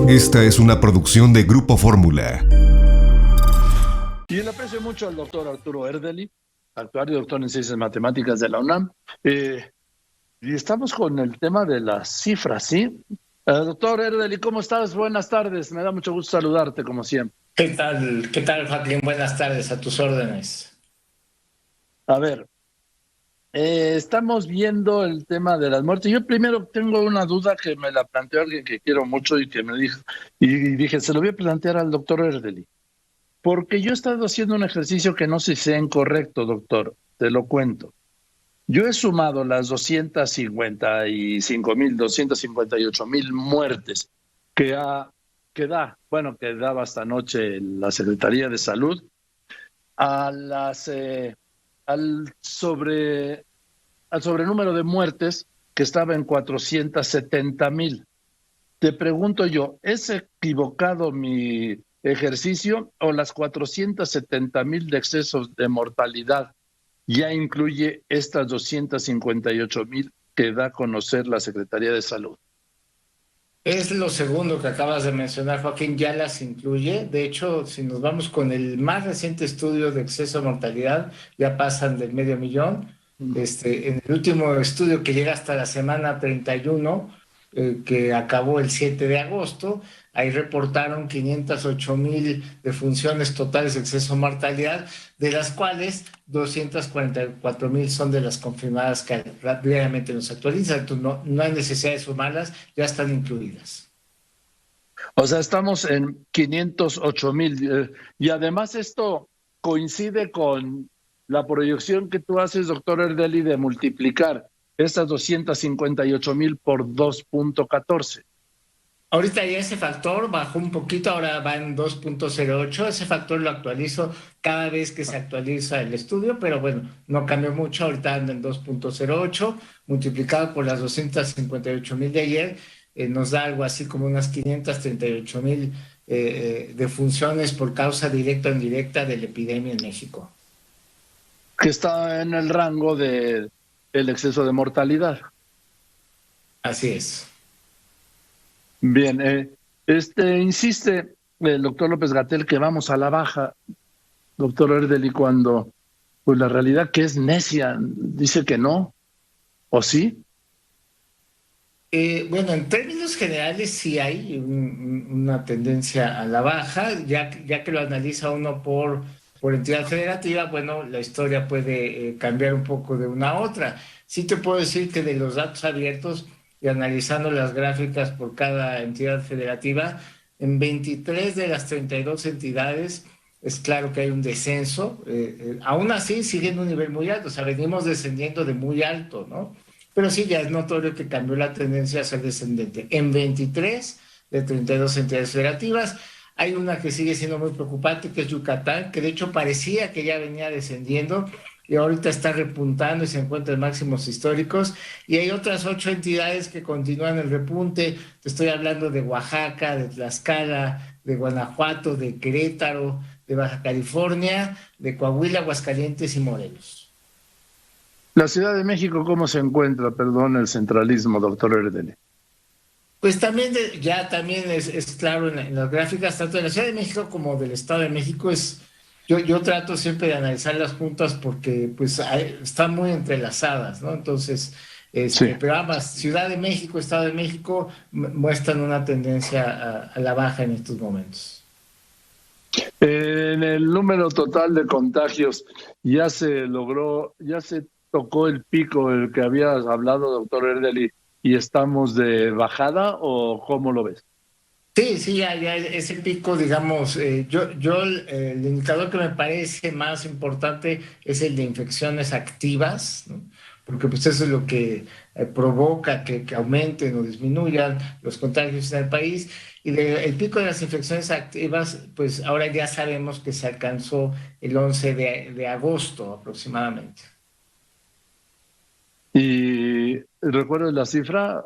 Esta es una producción de Grupo Fórmula. Y le aprecio mucho al doctor Arturo Erdely, actuario doctor en Ciencias Matemáticas de la UNAM. Y estamos con el tema de las cifras, ¿sí? Doctor Erdely, ¿cómo estás? Buenas tardes. Me da mucho gusto saludarte, como siempre. ¿Qué tal? ¿Qué tal, Joaquín? Buenas tardes, a tus órdenes. A ver, estamos viendo el tema de las muertes. Yo primero tengo una duda que me la planteó alguien que quiero mucho y que me dijo, y dije, se lo voy a plantear al doctor Erdely. Porque yo he estado haciendo un ejercicio que no sé si sea incorrecto, doctor, te lo cuento. Yo he sumado las 258,000 muertes que daba esta noche la Secretaría de Salud a al sobrenúmero de muertes que estaba en 470,000. Te pregunto yo, ¿es equivocado mi ejercicio o las 470,000 de excesos de mortalidad ya incluye estas 258,000 que da a conocer la Secretaría de Salud? Es lo segundo que acabas de mencionar, Joaquín, ya las incluye. De hecho, si nos vamos con el más reciente estudio de exceso de mortalidad, ya pasan del 500,000. En el último estudio que llega hasta la semana 31, que acabó el 7 de agosto, ahí reportaron 508,000 defunciones totales de exceso de mortalidad, de las cuales 244,000 son de las confirmadas que diariamente nos actualizan. Entonces no hay necesidad de sumarlas, ya están incluidas. O sea, estamos en 508,000. Y además esto coincide con la proyección que tú haces, doctor Erdely, de multiplicar estas 258,000 por 2.14. Ahorita ya ese factor bajó un poquito, ahora va en 2.08. Ese factor lo actualizo cada vez que se actualiza el estudio, pero bueno, no cambió mucho. Ahorita anda en 2.08, multiplicado por las 258,000 de ayer, nos da algo así como unas 538,000 defunciones por causa directa o indirecta de la epidemia en México. Que está en el rango del exceso de mortalidad. Así es. Bien, insiste el doctor López-Gatell que vamos a la baja, doctor Erdely, cuando pues la realidad que es necia, dice que no, ¿o sí? Bueno, en términos generales sí hay una tendencia a la baja, ya que lo analiza uno por entidad federativa. Bueno, la historia puede cambiar un poco de una a otra. Sí te puedo decir que de los datos abiertos y analizando las gráficas por cada entidad federativa, en 23 de las 32 entidades es claro que hay un descenso. Aún así sigue en un nivel muy alto, o sea, venimos descendiendo de muy alto, ¿no? Pero sí, ya es notorio que cambió la tendencia a ser descendente. En 23 de 32 entidades federativas, hay una que sigue siendo muy preocupante, que es Yucatán, que de hecho parecía que ya venía descendiendo y ahorita está repuntando y se encuentra en máximos históricos. Y hay otras 8 entidades que continúan el repunte. Te estoy hablando de Oaxaca, de Tlaxcala, de Guanajuato, de Querétaro, de Baja California, de Coahuila, Aguascalientes y Morelos. La Ciudad de México, ¿cómo se encuentra? Perdón el centralismo, doctor Erdely. Pues también también es claro en las gráficas, tanto de la Ciudad de México como del Estado de México. Yo trato siempre de analizarlas juntas porque pues están muy entrelazadas, ¿no? Entonces, Sí. pero ambas, Ciudad de México, Estado de México, muestran una tendencia a la baja en estos momentos. En el número total de contagios ya se tocó el pico del que habías hablado, doctor Erdely, y estamos de bajada, ¿o cómo lo ves? Sí, ya ese pico, digamos, el indicador que me parece más importante es el de infecciones activas, ¿no? Porque pues eso es lo que provoca que aumenten o disminuyan los contagios en el país. Y el pico de las infecciones activas, pues ahora ya sabemos que se alcanzó el 11 de agosto aproximadamente. ¿Y recuerdas la cifra?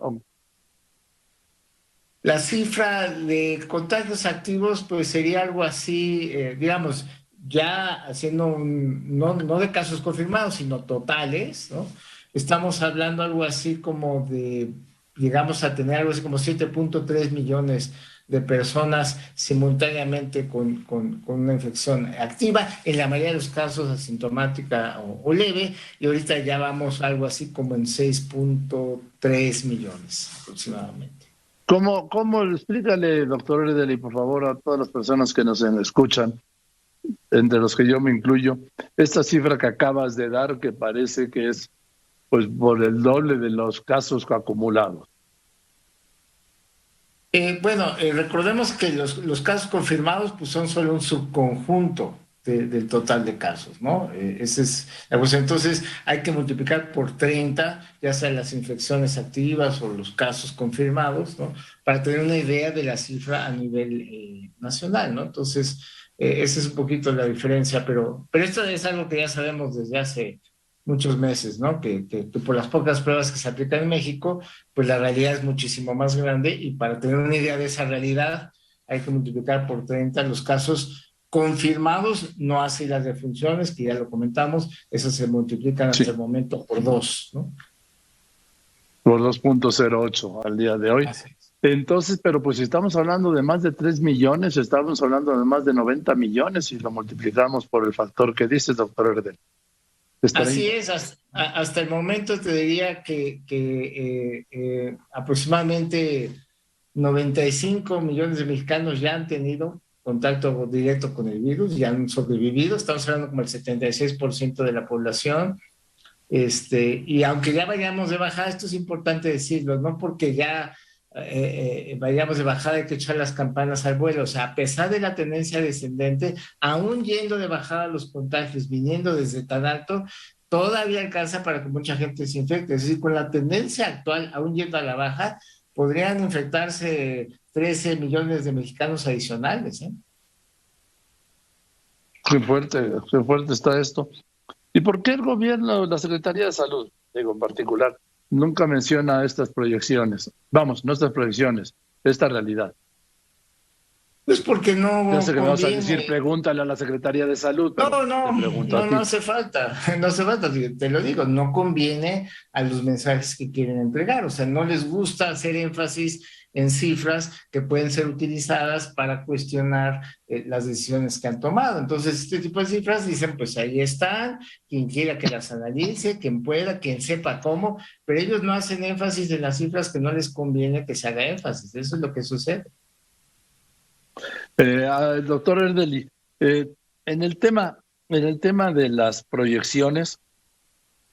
La cifra de contagios activos pues sería algo así, digamos, ya haciendo no de casos confirmados, sino totales, ¿no? Estamos hablando algo así como de llegamos a tener algo así como 7.3 millones de personas simultáneamente con una infección activa, en la mayoría de los casos asintomática o leve, y ahorita ya vamos algo así como en 6.3 millones aproximadamente. ¿Cómo explícale, doctor Erdely, por favor, a todas las personas que nos escuchan, entre los que yo me incluyo, esta cifra que acabas de dar, que parece que es pues por el doble de los casos acumulados? Recordemos que los casos confirmados pues son solo un subconjunto del total de casos, ¿no? Ese es la cuestión. Entonces hay que multiplicar por 30, ya sea las infecciones activas o los casos confirmados, ¿no? Para tener una idea de la cifra a nivel nacional, ¿no? Entonces, esa es un poquito la diferencia, pero esto es algo que ya sabemos desde hace muchos meses, ¿no? Que por las pocas pruebas que se aplican en México, pues la realidad es muchísimo más grande, y para tener una idea de esa realidad hay que multiplicar por 30 los casos confirmados, no así las defunciones, que ya lo comentamos, esas se multiplican hasta el momento por 2, ¿no? Por 2.08 al día de hoy. Entonces, pero pues si estamos hablando de más de 3 millones, estamos hablando de más de 90 millones y lo multiplicamos por el factor que dices, doctor Erdely. Así es, hasta el momento te diría que aproximadamente 95 millones de mexicanos ya han tenido contacto directo con el virus, ya han sobrevivido, estamos hablando como el 76% de la población, y aunque ya vayamos de bajada, esto es importante decirlo, no porque ya vayamos de bajada hay que echar las campanas al vuelo, o sea, a pesar de la tendencia descendente, aún yendo de bajada los contagios, viniendo desde tan alto, todavía alcanza para que mucha gente se infecte, es decir, con la tendencia actual, aún yendo a la baja, podrían infectarse 13 millones de mexicanos adicionales, ¿eh? Qué fuerte está esto. ¿Y por qué el gobierno, la Secretaría de Salud, digo en particular, nunca menciona estas proyecciones? Vamos, no estas proyecciones, esta realidad. Pues porque no. Ya sé que me vas a decir, pregúntale a la Secretaría de Salud. Pero no hace falta, no hace falta, te lo digo, no conviene a los mensajes que quieren entregar, o sea, no les gusta hacer énfasis en cifras que pueden ser utilizadas para cuestionar las decisiones que han tomado. Entonces, este tipo de cifras dicen, pues ahí están, quien quiera que las analice, quien pueda, quien sepa cómo, pero ellos no hacen énfasis en las cifras que no les conviene que se haga énfasis. Eso es lo que sucede. Doctor Erdely, en el tema de las proyecciones,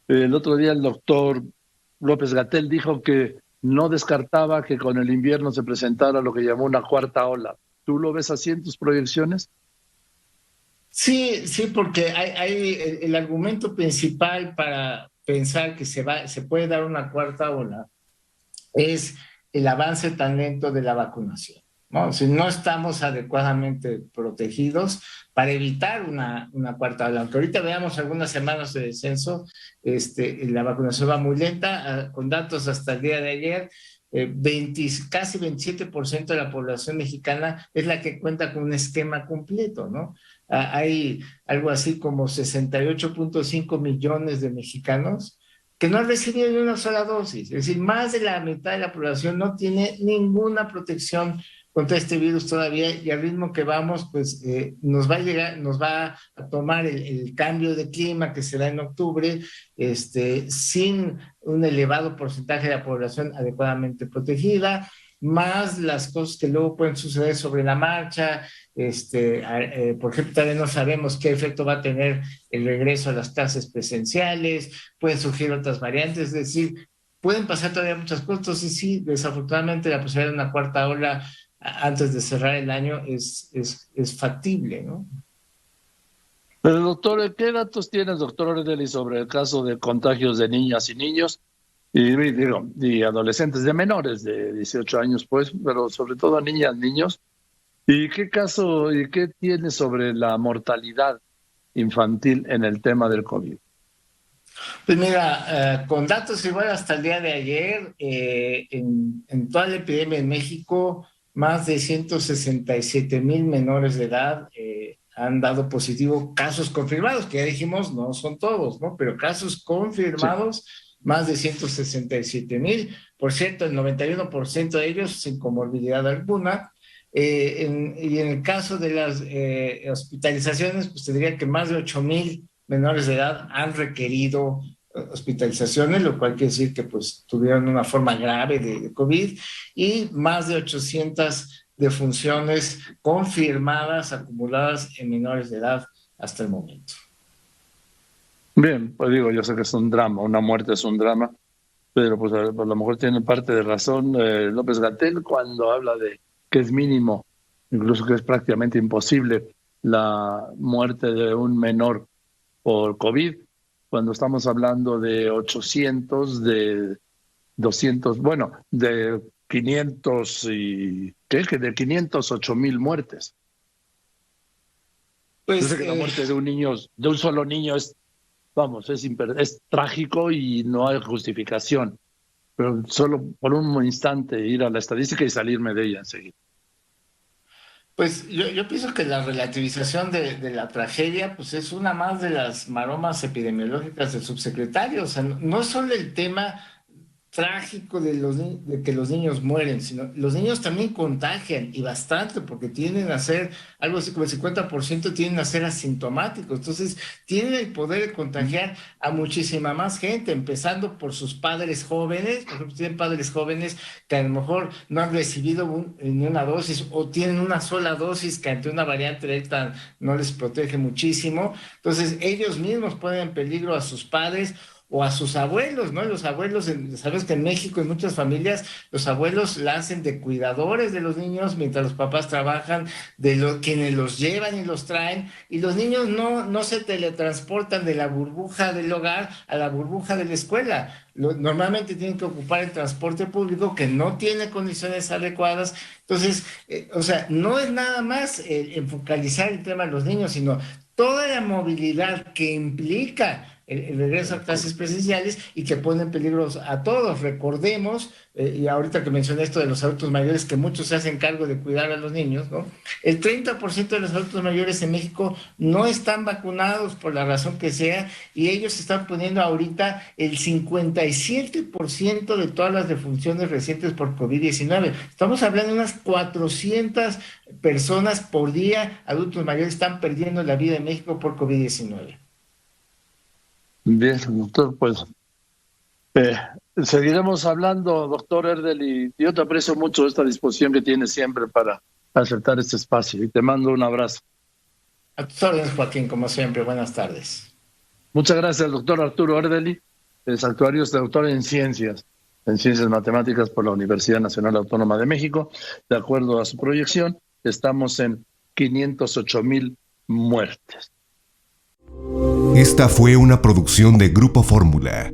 el otro día el doctor López-Gatell dijo que no descartaba que con el invierno se presentara lo que llamó una cuarta ola. ¿Tú lo ves así en tus proyecciones? Sí, porque hay el argumento principal para pensar que se puede dar una cuarta ola es el avance tan lento de la vacunación, ¿no? Si no estamos adecuadamente protegidos para evitar una cuarta ola, aunque ahorita veamos algunas semanas de descenso, la vacunación va muy lenta, con datos hasta el día de ayer, casi 27% de la población mexicana es la que cuenta con un esquema completo, ¿no? Hay algo así como 68.5 millones de mexicanos que no han recibido ni una sola dosis. Es decir, más de la mitad de la población no tiene ninguna protección contra este virus todavía, y al ritmo que vamos, pues nos va a tomar el cambio de clima que se da en octubre, sin un elevado porcentaje de la población adecuadamente protegida, más las cosas que luego pueden suceder sobre la marcha. Por ejemplo, todavía no sabemos qué efecto va a tener el regreso a las clases presenciales, pueden surgir otras variantes, es decir, pueden pasar todavía muchas cosas. Entonces sí, desafortunadamente la posibilidad de una cuarta ola antes de cerrar el año es factible, ¿no? Pero doctor, ¿qué datos tienes, doctor Erdely, sobre el caso de contagios de niñas y niños y adolescentes, de menores de 18 años, pues, pero sobre todo niñas, niños? ¿Y qué caso y qué tiene sobre la mortalidad infantil en el tema del COVID? Pues mira, con datos igual hasta el día de ayer, en toda la epidemia en México, más de 167,000 menores de edad han dado positivo, casos confirmados, que ya dijimos no son todos, ¿no? Pero casos confirmados, sí. Más de 167,000, Por cierto, el 91% de ellos sin comorbilidad alguna. Y en el caso de las hospitalizaciones, pues te diría que más de 8,000 menores de edad han requerido hospitalizaciones, lo cual quiere decir que pues tuvieron una forma grave de COVID, y más de 800 defunciones confirmadas, acumuladas en menores de edad hasta el momento. Bien, pues digo, yo sé que es un drama, una muerte es un drama, pero pues a lo mejor tiene parte de razón López-Gatell cuando habla de que es mínimo, incluso que es prácticamente imposible la muerte de un menor por COVID, cuando estamos hablando de 800, de 200, bueno, de 500 y ¿qué? Que de 508,000 muertes. Pues, yo sé que la muerte de un niño, de un solo niño es, vamos, es trágico y no hay justificación, pero solo por un instante ir a la estadística y salirme de ella enseguida. Pues yo pienso que la relativización de la tragedia pues es una más de las maromas epidemiológicas del subsecretario. O sea, no es solo el tema trágico de que los niños mueren, sino los niños también contagian y bastante porque tienden a ser, algo así como el 50% tienden a ser asintomáticos. Entonces, tienen el poder de contagiar a muchísima más gente, empezando por sus padres jóvenes. Por ejemplo, tienen padres jóvenes que a lo mejor no han recibido ni una dosis o tienen una sola dosis que ante una variante delta no les protege muchísimo. Entonces, ellos mismos ponen en peligro a sus padres o a sus abuelos, ¿no? Los abuelos, sabes que en México, en muchas familias, los abuelos la hacen de cuidadores de los niños mientras los papás trabajan, quienes los llevan y los traen, y los niños no se teletransportan de la burbuja del hogar a la burbuja de la escuela. Normalmente tienen que ocupar el transporte público que no tiene condiciones adecuadas. Entonces, o sea, no es nada más focalizar el tema de los niños, sino toda la movilidad que implica el regreso a clases presenciales y que pone en peligro a todos. Recordemos, y ahorita que mencioné esto de los adultos mayores, que muchos se hacen cargo de cuidar a los niños, ¿no? El 30% de los adultos mayores en México no están vacunados por la razón que sea, y ellos están poniendo ahorita el 57% de todas las defunciones recientes por COVID-19. Estamos hablando de unas 400 personas por día, adultos mayores, están perdiendo la vida en México por COVID-19. Bien, doctor, pues seguiremos hablando, doctor Erdel, y yo te aprecio mucho esta disposición que tienes siempre para aceptar este espacio y te mando un abrazo. A tus órdenes, Joaquín, como siempre. Buenas tardes. Muchas gracias, doctor Arturo Erdeli, es actuario, es doctor en ciencias matemáticas por la Universidad Nacional Autónoma de México. De acuerdo a su proyección, estamos en 508,000 muertes. Esta fue una producción de Grupo Fórmula.